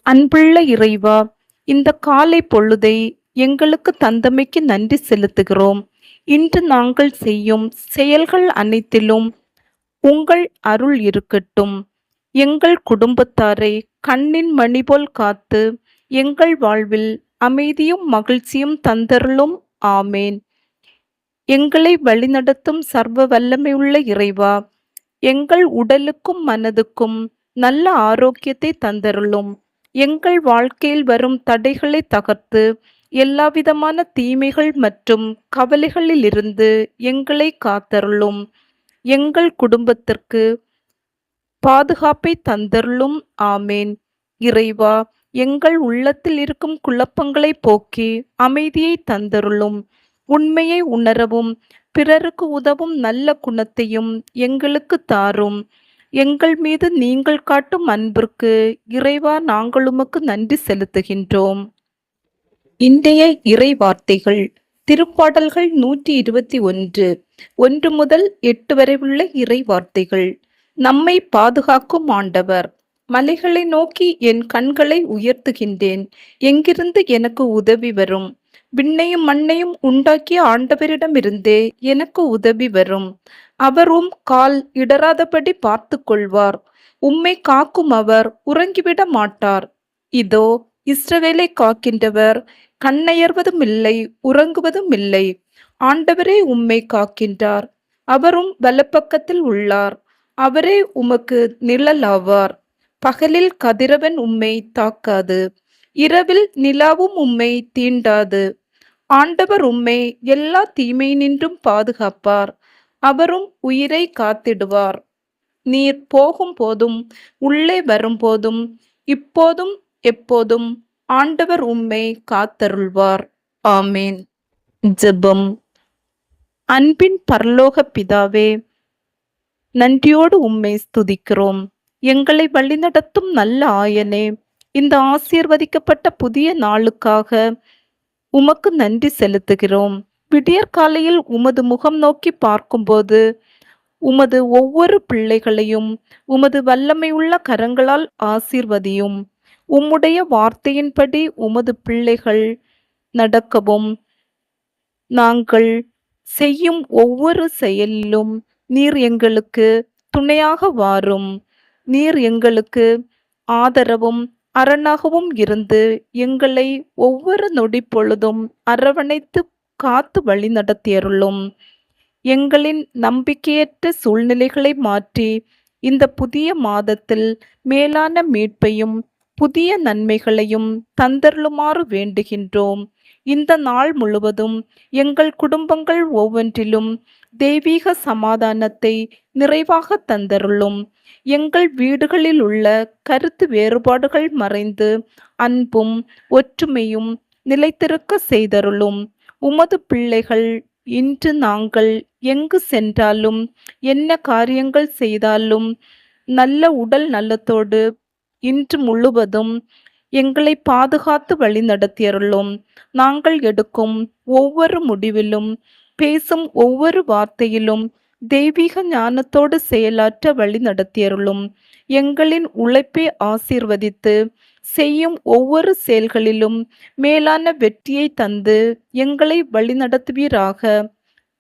அன்புள்ள இறைவா, இந்த காலை பொழுதை எங்களுக்கு தந்தமைக்கு நன்றி செலுத்துகிறோம். இன்று நாங்கள் செய்யும் செயல்கள் அனைத்திலும் உங்கள் அருள் இருக்கட்டும். எங்கள் குடும்பத்தாரை கண்ணின் மணி போல் காத்து எங்கள் வாழ்வில் அமைதியும் மகிழ்ச்சியும் தந்தருளும். ஆமேன். எங்களை வழிநடத்தும் சர்வ வல்லமையுள்ள இறைவா, எங்கள் உடலுக்கும் மனதுக்கும் நல்ல ஆரோக்கியத்தை தந்தருளும். எங்கள் வாழ்க்கையில் வரும் தடைகளை தகர்த்து எல்லாவிதமான தீமைகள் மற்றும் கவலைகளிலிருந்து எங்களை காத்தருளும். எங்கள் குடும்பத்திற்கு பாதுகாப்பை தந்தருளும். ஆமேன். இறைவா, எங்கள் உள்ளத்தில் இருக்கும் குழப்பங்களை போக்கி அமைதியை தந்தருளும். உண்மையை உணரவும் பிறருக்கு உதவும் நல்ல குணத்தையும் எங்களுக்கு தாரும். எங்கள் மீது நீங்கள் காட்டும் அன்பிற்கு இறைவா, நாங்கள் உமக்கு நன்றி செலுத்துகின்றோம். இன்றைய இறை வார்த்தைகள் திருப்பாடல்கள் 121 1 முதல் 8 வரை உள்ள இறை வார்த்தைகள். நம்மை பாதுகாக்கும் ஆண்டவர். மலைகளை நோக்கி என் கண்களை உயர்த்துகின்றேன். எங்கிருந்து எனக்கு உதவி வரும்? விண்ணையும் மண்ணையும் உண்டாக்கிய ஆண்டவரிடமிருந்தே எனக்கு உதவி வரும். அவரும் கால் இடராதபடி பார்த்து கொள்வார். உம்மை காக்கும் அவர் உறங்கிவிட மாட்டார். இதோ, இஸ்ரவேலை காக்கின்றவர் கண்ணயர்வதும் இல்லை, உறங்குவதும் இல்லை. ஆண்டவரே உம்மை காக்கின்றார். அவரும் வலப்பக்கத்தில் உள்ளார். அவரே உமக்கு நிழலாவார். பகலில் கதிரவன் உம்மை தாக்காது, இரவில் நிலாவும் உம்மை தீண்டாது. ஆண்டவர் உம்மை எல்லா தீமையினின்றும் பாதுகாப்பார். அவரும் உயிரை காத்திடுவார். நீர் போகும் போதும் உள்ளே வரும்போதும் இப்போதும் எப்போதும் ஆண்டவர் உம்மை காத்தருள்வார். ஆமேன். ஜெபம். அன்பின் பரலோக பிதாவே, நன்றியோடு உம்மை ஸ்துதிக்கிறோம். எங்களை வழிநடத்தும் நல்ல ஆயனே, இந்த ஆசீர்வதிக்கப்பட்ட புதிய நாளுக்காக உமக்கு நன்றி செலுத்துகிறோம். விடியற்காலையில் உமது முகம் நோக்கி பார்க்கும்போது உமது ஒவ்வொரு பிள்ளைகளையும் உமது வல்லமையுள்ள கரங்களால் ஆசீர்வதியும். உம்முடைய வார்த்தையின்படி உமது பிள்ளைகள் நடக்கவும், நாங்கள் செய்யும் ஒவ்வொரு செயலிலும் நீர் எங்களுக்கு துணையாக வாரும். நீர் எங்களுக்கு ஆதரவும் அரணாகவும் இருந்து எங்களை ஒவ்வொரு நொடி பொழுதும் அரவணைத்து காத்து வழி நடத்தியருளும். எங்களின் நம்பிக்கையற்ற சூழ்நிலைகளை மாற்றி இந்த புதிய மாதத்தில் மேலான மீட்பையும் புதிய நன்மைகளையும் தந்தருளுமாறு வேண்டுகின்றோம். இந்த நாள் முழுவதும் எங்கள் குடும்பங்கள் ஒவ்வொன்றிலும் தெய்வீக சமாதானத்தை நிறைவாக தந்தருளும். எங்கள் வீடுகளில் உள்ள கருத்து வேறுபாடுகள் மறைந்து அன்பும் ஒற்றுமையும் நிலைத்திருக்க செய்தருளும். உமது பிள்ளைகள் இன்று நாங்கள் எங்கு சென்றாலும் என்ன காரியங்கள் செய்தாலும் நல்ல உடல் நலத்தோடு இன்று முழுவதும் எங்களை பாதுகாத்து வழி நடத்தியருளும். நாங்கள் எடுக்கும் ஒவ்வொரு முடிவிலும் பேசும் ஒவ்வொரு வார்த்தையிலும் தெய்வீக ஞானத்தோடு செயலாற்ற வழி நடத்தியருளும். எங்களின் உழைப்பை ஆசீர்வதித்து செய்யும் ஒவ்வொரு செயல்களிலும் மேலான வெற்றியை தந்து எங்களை வழிநடத்துவீராக.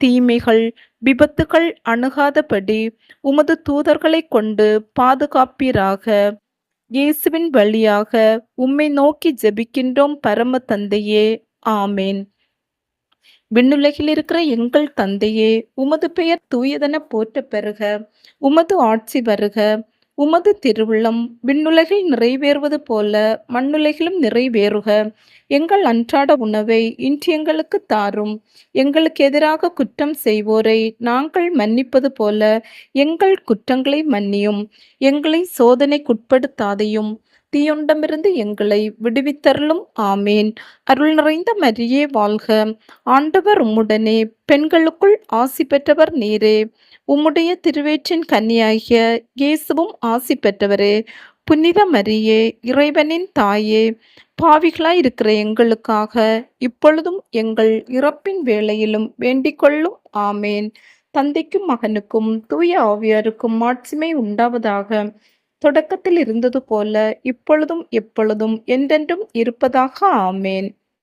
தீமைகள் விபத்துகள் அணுகாதபடி உமது தூதர்களை கொண்டு பாதுகாப்பீராக. இயேசுவின் வழியாக உம்மை நோக்கி ஜெபிக்கின்றோம் பரம தந்தையே. ஆமேன். விண்ணுலகில் இருக்கிற எங்கள் தந்தையே, உமது பெயர் தூயதென போற்ற பெறுக. உமது ஆட்சி வருக. உமது திருவுள்ளம் விண்ணுலகில் நிறைவேறுவது போல மண்ணுலகிலும் நிறைவேறுக. எங்கள் அன்றாட உணவை இன்று எங்களுக்கு தாரும். எங்களுக்கு எதிராக குற்றம் செய்வோரை நாங்கள் மன்னிப்பது போல எங்கள் குற்றங்களை மன்னியும். எங்களை சோதனைக்குட்படுத்தாதையும் தீயொண்டமிருந்து எங்களை விடுவித்தருளும். ஆமேன். அருள் நிறைந்த மரியே வாழ்க. ஆண்டவர் உம்முடனே, பெண்களுக்குள் ஆசி பெற்றவர் நீரே. உம்முடைய திருவேற்றின் கன்னியாகிய இயேசுவும் ஆசி பெற்றவரே. புனித மரியே, இறைவனின் தாயே, பாவிகளாய் இருக்கிற எங்களுக்காக இப்பொழுதும் எங்கள் இறப்பின் வேளையிலும் வேண்டிக்கொள்ளும். ஆமேன். தந்தைக்கும் மகனுக்கும் தூய ஆவியாருக்கும் மாட்சிமை உண்டாவதாக. தொடக்கத்தில் இருந்தது போல இப்பொழுதும் எப்பொழுதும் என்றென்றும் இருப்பதாக. ஆமேன்.